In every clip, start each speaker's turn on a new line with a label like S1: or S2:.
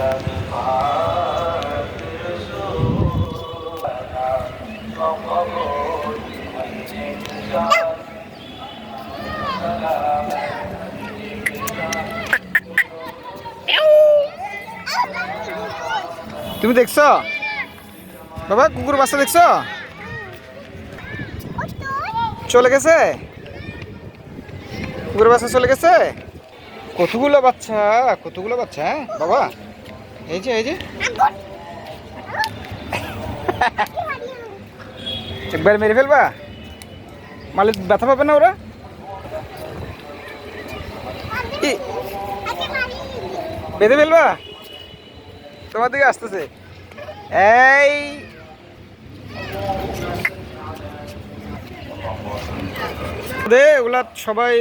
S1: তুমি দেখছো বাবা কুকুর বাচ্চা দেখছো? চলে গেছে কুকুর বাচ্চা চলে গেছে। কতগুলো বাচ্চা হ্যাঁ বাবা। এই যে একবার মেরে ফেলবা, মালে ব্যথা পাবে না ওরা? বেঁধে ফেলবা? তোমার দিকে আসতেছে। এই ওগুলা সবাই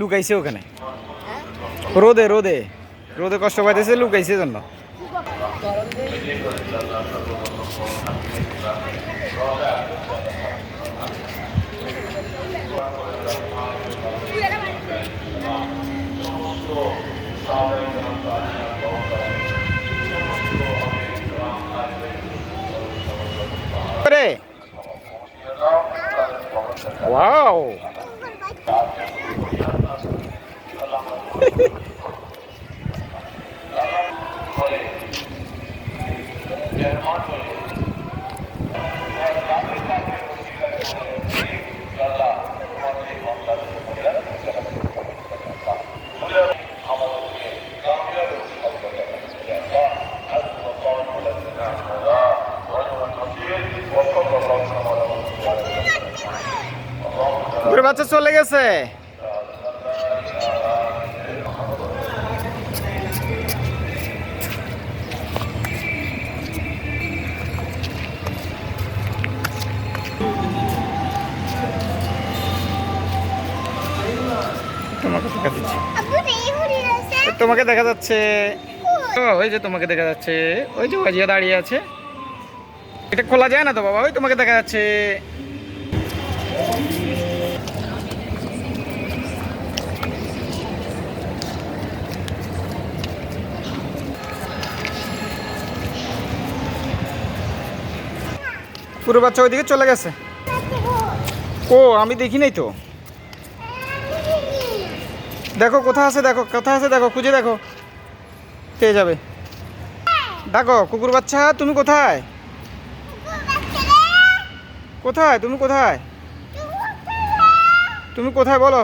S1: লুকাইছে ওখানে, রোদে রোদে রোদে কষ্ট পাইতেছে, লুকাইছে জন্য। ওয়াও বাচ্চা চলে গেছে। তোমাকে দেখা যাচ্ছে, ওই যে তোমাকে দেখা যাচ্ছে, ওই যে ওয়াজিয়া দাঁড়িয়ে আছে। এটা খোলা যায় না তো বাবা, ওই তোমাকে দেখা যাচ্ছে। পুরো বাচ্চা ওইদিকে চলে গেছে। ও আমি দেখি নাই তো। দেখো কোথা আছে, দেখো খুঁজে দেখো, পেয়ে যাবে। দেখো কুকুর বাচ্চা, তুমি কোথায়? তুমি কোথায় বলো?